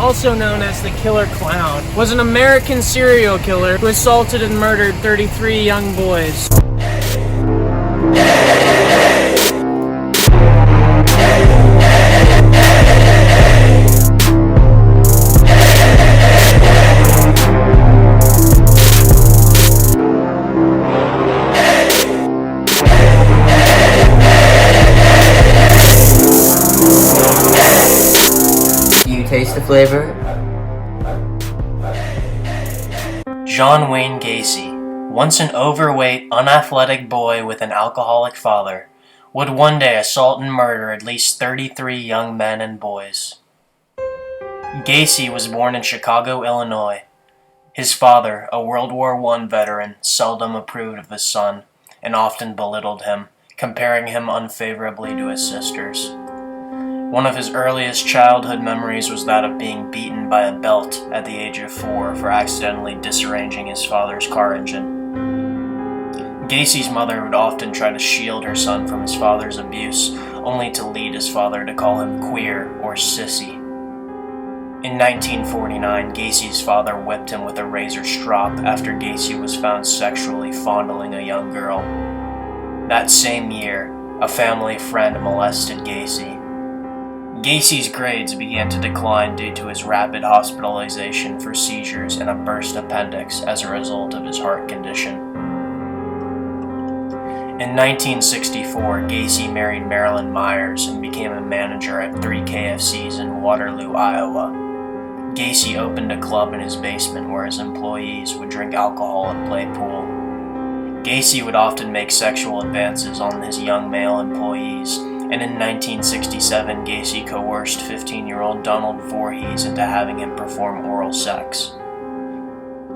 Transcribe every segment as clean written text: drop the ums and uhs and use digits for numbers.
also known as the Killer Clown, was an American serial killer who assaulted and murdered 33 young boys. Taste the flavor? John Wayne Gacy, once an overweight, unathletic boy with an alcoholic father, would one day assault and murder at least 33 young men and boys. Gacy was born in Chicago, Illinois. His father, a World War I veteran, seldom approved of his son and often belittled him, comparing him unfavorably to his sisters. One of his earliest childhood memories was that of being beaten by a belt at the age of 4 for accidentally disarranging his father's car engine. Gacy's mother would often try to shield her son from his father's abuse, only to lead his father to call him queer or sissy. In 1949, Gacy's father whipped him with a razor strop after Gacy was found sexually fondling a young girl. That same year, a family friend molested Gacy. Gacy's grades began to decline due to his rapid hospitalization for seizures and a burst appendix as a result of his heart condition. In 1964, Gacy married Marilyn Myers and became a manager at 3 KFCs in Waterloo, Iowa. Gacy opened a club in his basement where his employees would drink alcohol and play pool. Gacy would often make sexual advances on his young male employees, and in 1967, Gacy coerced 15-year-old Donald Voorhees into having him perform oral sex.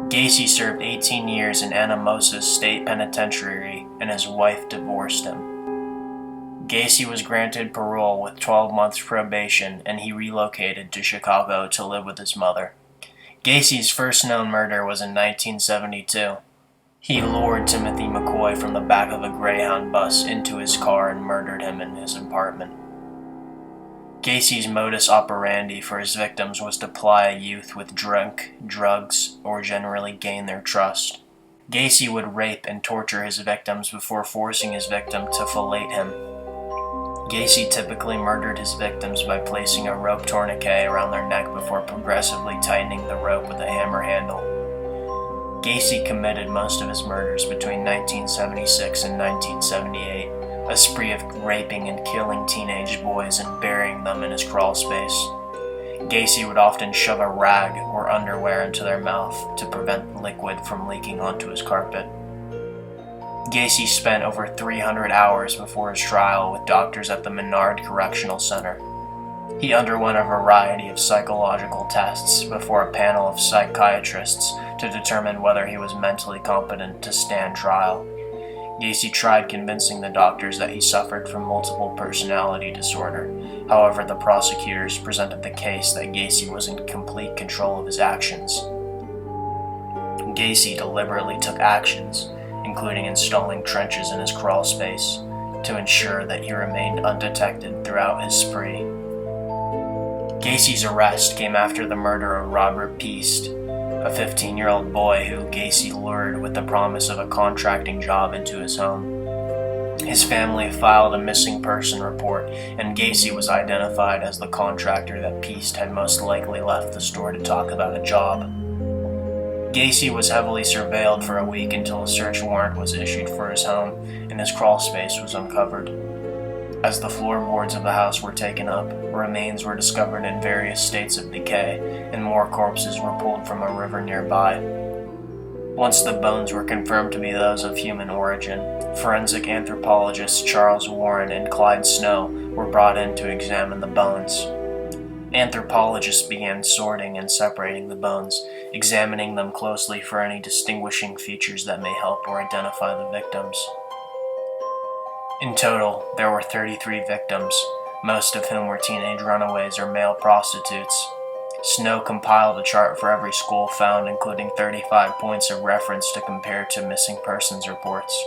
Gacy served 18 years in Anamosa State Penitentiary, and his wife divorced him. Gacy was granted parole with 12 months probation, and he relocated to Chicago to live with his mother. Gacy's first known murder was in 1972. He lured Timothy McCoy from the back of a Greyhound bus into his car and murdered him in his apartment. Gacy's modus operandi for his victims was to ply a youth with drink, drugs, or generally gain their trust. Gacy would rape and torture his victims before forcing his victim to fillet him. Gacy typically murdered his victims by placing a rope tourniquet around their neck before progressively tightening the rope with a hammer handle. Gacy committed most of his murders between 1976 and 1978, a spree of raping and killing teenage boys and burying them in his crawl space. Gacy would often shove a rag or underwear into their mouth to prevent liquid from leaking onto his carpet. Gacy spent over 300 hours before his trial with doctors at the Menard Correctional Center. He underwent a variety of psychological tests before a panel of psychiatrists to determine whether he was mentally competent to stand trial. Gacy tried convincing the doctors that he suffered from multiple personality disorder. However, the prosecutors presented the case that Gacy was in complete control of his actions. Gacy deliberately took actions, including installing trenches in his crawl space, to ensure that he remained undetected throughout his spree. Gacy's arrest came after the murder of Robert Peast, a 15-year-old boy who Gacy lured with the promise of a contracting job into his home. His family filed a missing person report, and Gacy was identified as the contractor that Peast had most likely left the store to talk about a job. Gacy was heavily surveilled for a week until a search warrant was issued for his home, and his crawl space was uncovered. As the floorboards of the house were taken up, remains were discovered in various states of decay, and more corpses were pulled from a river nearby. Once the bones were confirmed to be those of human origin, forensic anthropologists Charles Warren and Clyde Snow were brought in to examine the bones. Anthropologists began sorting and separating the bones, examining them closely for any distinguishing features that may help or identify the victims. In total, there were 33 victims, most of whom were teenage runaways or male prostitutes. Snow compiled a chart for every school found, including 35 points of reference to compare to missing persons reports.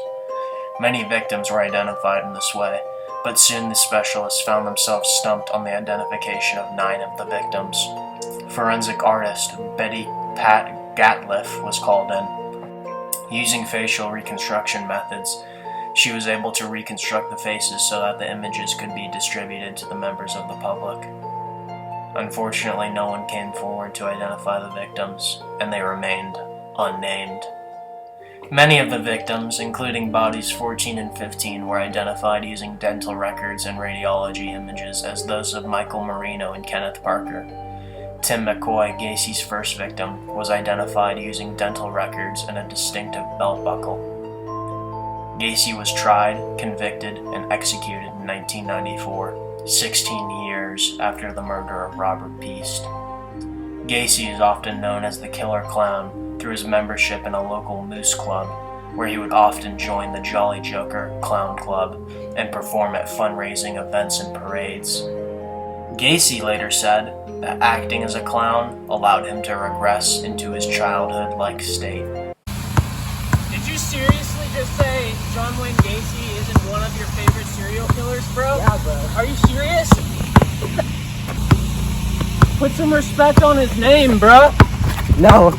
Many victims were identified in this way, but soon the specialists found themselves stumped on the identification of 9 of the victims. forensic artist Betty Pat Gatliff was called in. Using facial reconstruction methods, she was able to reconstruct the faces so that the images could be distributed to the members of the public. Unfortunately, no one came forward to identify the victims, and they remained unnamed. Many of the victims, including bodies 14 and 15, were identified using dental records and radiology images as those of Michael Marino and Kenneth Parker. Tim McCoy, Gacy's first victim, was identified using dental records and a distinctive belt buckle. Gacy was tried, convicted, and executed in 1994, 16 years after the murder of Robert Piest. Gacy is often known as the Killer Clown through his membership in a local moose club, where he would often join the Jolly Joker Clown Club and perform at fundraising events and parades. Gacy later said that acting as a clown allowed him to regress into his childhood-like state. Did you seriously just say John Wayne Gacy isn't one of your favorite serial killers, bro? Yeah, bro. Are you serious? Put some respect on his name, bro. No.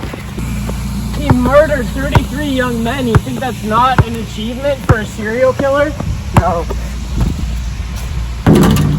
He murdered 33 young men. You think that's not an achievement for a serial killer? No.